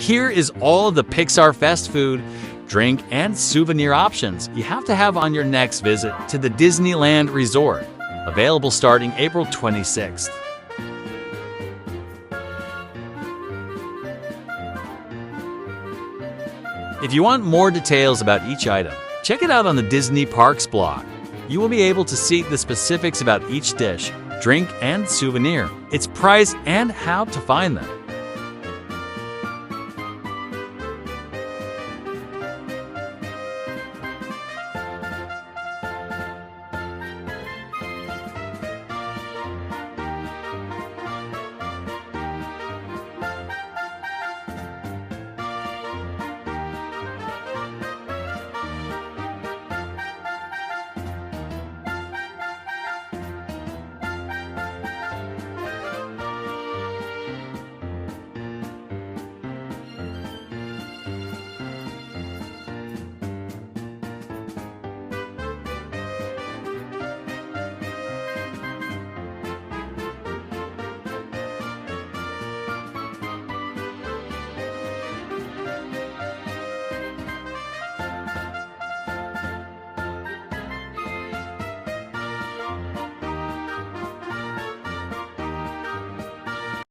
Here is all of the Pixar Fest food, drink, and souvenir options you have to have on your next visit to the Disneyland Resort, available starting April 26th. If you want more details about each item, check it out on the Disney Parks blog. You will be able to see the specifics about each dish, drink, and souvenir, its price, and how to find them.